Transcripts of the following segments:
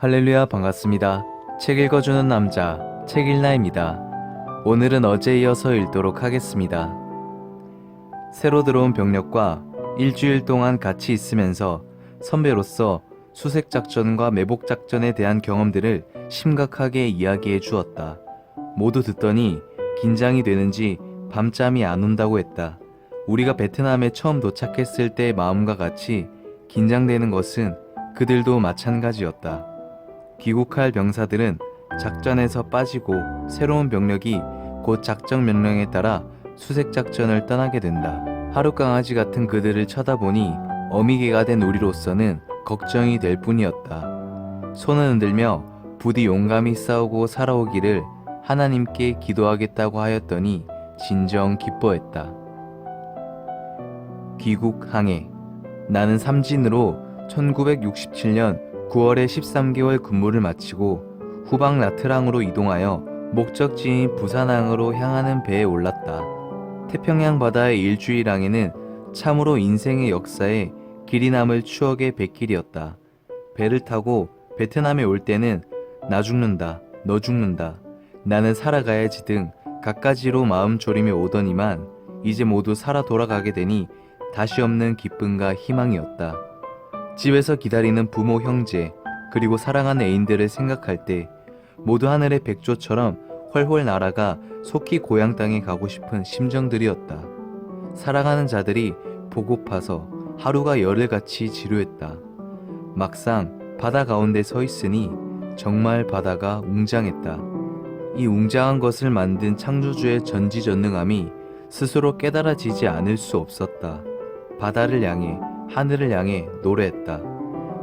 할렐루야 반갑습니다. 책 읽어주는 남자 책일나입니다. 오늘은 어제 이어서 읽도록 하겠습니다. 새로 들어온 병력과 일주일 동안 같이 있으면서 선배로서 수색작전과 매복작전에 대한 경험들을 심각하게 이야기해 주었다. 모두 듣더니 긴장이 되는지 밤잠이 안 온다고 했다. 우리가 베트남에 처음 도착했을 때의 마음과 같이 긴장되는 것은 그들도 마찬가지였다. 귀국할 병사들은 작전에서 빠지고 새로운 병력이 곧 작전 명령에 따라 수색작전을 떠나게 된다. 하룻강아지 같은 그들을 쳐다보니 어미개가 된 우리로서는 걱정이 될 뿐이었다. 손을 흔들며 부디 용감히 싸우고 살아오기를 하나님께 기도하겠다고 하였더니 진정 기뻐했다. 귀국 항해. 나는 삼진으로 1967년 9월에 13개월 근무를 마치고 후방 나트랑으로 이동하여 목적지인 부산항으로 향하는 배에 올랐다. 태평양 바다의 일주일 항해는 참으로 인생의 역사에 길이 남을 추억의 뱃길이었다. 배를 타고 베트남에 올 때는 나 죽는다, 너 죽는다, 나는 살아가야지 등 갖가지로 마음 졸이며 오더니만 이제 모두 살아 돌아가게 되니 다시 없는 기쁨과 희망이었다. 집에서 기다리는 부모, 형제, 그리고 사랑하는 애인들을 생각할 때 모두 하늘의 백조처럼 훨훨 날아가 속히 고향 땅에 가고 싶은 심정들이었다. 사랑하는 자들이 보고파서 하루가 열흘같이 지루했다. 막상 바다 가운데 서 있으니 정말 바다가 웅장했다. 이 웅장한 것을 만든 창조주의 전지전능함이 스스로 깨달아지지 않을 수 없었다. 바다를 향해 하늘을 향해 노래했다.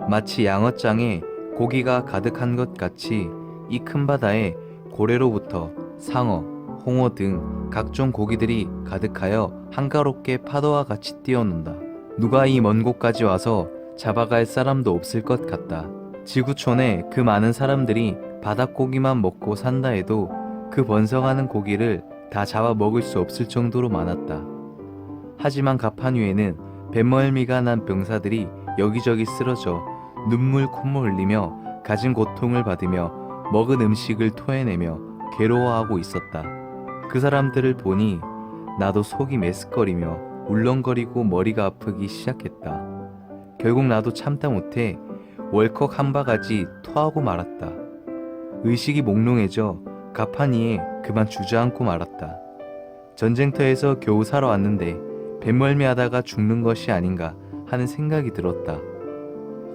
마치 양어장에 고기가 가득한 것 같이 이 큰 바다에 고래로부터 상어, 홍어 등 각종 고기들이 가득하여 한가롭게 파도와 같이 뛰어논다. 누가 이 먼 곳까지 와서 잡아갈 사람도 없을 것 같다. 지구촌에 그 많은 사람들이 바닷고기만 먹고 산다 해도 그 번성하는 고기를 다 잡아 먹을 수 없을 정도로 많았다. 하지만 가판 위에는 뱃멀미가 난 병사들이 여기저기 쓰러져 눈물 콧물 흘리며 가진 고통을 받으며 먹은 음식을 토해내며 괴로워하고 있었다. 그 사람들을 보니 나도 속이 메스꺼리며 울렁거리고 머리가 아프기 시작했다. 결국 나도 참다 못해 월컥 한 바가지 토하고 말았다. 의식이 몽롱해져 가판 위에 그만 주저앉고 말았다. 전쟁터에서 겨우 살아왔는데 뱃멀미하다가 죽는 것이 아닌가 하는 생각이 들었다.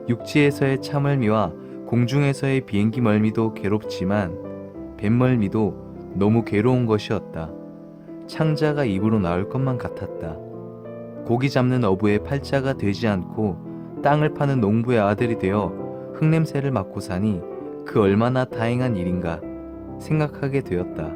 육지에서의 차멀미와 공중에서의 비행기 멀미도 괴롭지만 뱃멀미도 너무 괴로운 것이었다. 창자가 입으로 나올 것만 같았다. 고기 잡는 어부의 팔자가 되지 않고 땅을 파는 농부의 아들이 되어 흙냄새를 맡고 사니 그 얼마나 다행한 일인가 생각하게 되었다.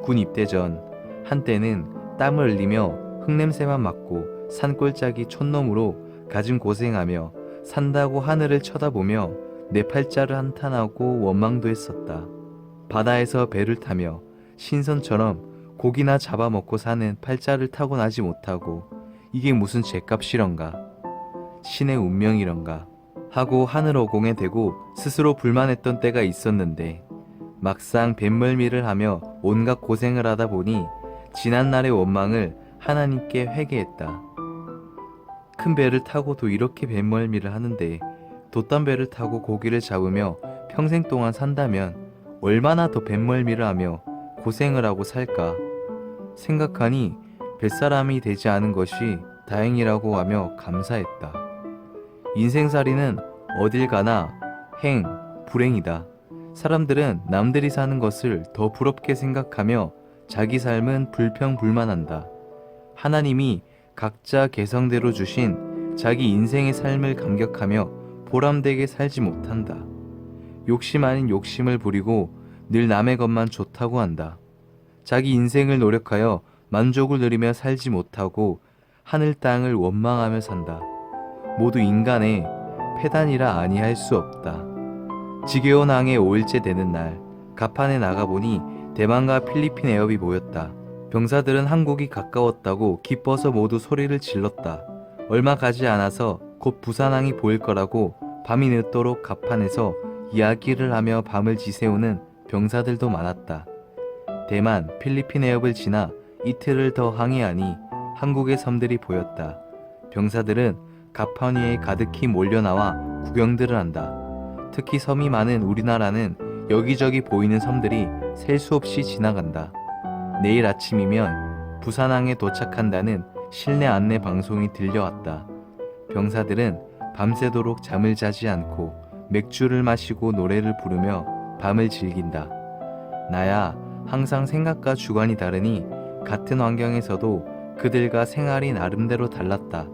군 입대 전 한때는 땀을 흘리며 흙냄새만 맡고 산골짜기 촌놈으로 가진 고생하며 산다고 하늘을 쳐다보며 내 팔자를 한탄하고 원망도 했었다. 바다에서 배를 타며 신선처럼 고기나 잡아먹고 사는 팔자를 타고나지 못하고 이게 무슨 죗값이런가, 신의 운명이런가 하고 하늘 어공에 대고 스스로 불만했던 때가 있었는데 막상 뱃멀미를 하며 온갖 고생을 하다 보니 지난날의 원망을 하나님께 회개했다. 큰 배를 타고도 이렇게 뱃멀미를 하는데 돛단 배를 타고 고기를 잡으며 평생 동안 산다면 얼마나 더 뱃멀미를 하며 고생을 하고 살까 생각하니 뱃사람이 되지 않은 것이 다행이라고 하며 감사했다. 인생살이는 어딜 가나 행, 불행이다. 사람들은 남들이 사는 것을 더 부럽게 생각하며 자기 삶은 불평불만한다. 하나님이 각자 개성대로 주신 자기 인생의 삶을 감격하며 보람되게 살지 못한다. 욕심 아닌 욕심을 부리고 늘 남의 것만 좋다고 한다. 자기 인생을 노력하여 만족을 누리며 살지 못하고 하늘 땅을 원망하며 산다. 모두 인간의 패단이라 아니할 수 없다. 지겨운 항해 5일째 되는 날 가판에 나가보니 대만과 필리핀 해협이 보였다. 병사들은 한국이 가까웠다고 기뻐서 모두 소리를 질렀다. 얼마 가지 않아서 곧 부산항이 보일 거라고 밤이 늦도록 가판에서 이야기를 하며 밤을 지새우는 병사들도 많았다. 대만, 필리핀 해협을 지나 이틀을 더 항해하니 한국의 섬들이 보였다. 병사들은 갑판 위에 가득히 몰려나와 구경들을 한다. 특히 섬이 많은 우리나라는 여기저기 보이는 섬들이 셀 수 없이 지나간다. 내일 아침이면 부산항에 도착한다는 실내 안내 방송이 들려왔다. 병사들은 밤새도록 잠을 자지 않고 맥주를 마시고 노래를 부르며 밤을 즐긴다. 나야 항상 생각과 주관이 다르니 같은 환경에서도 그들과 생활이 나름대로 달랐다.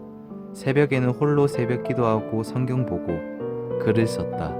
새벽에는 홀로 새벽 기도하고 성경 보고 글을 썼다.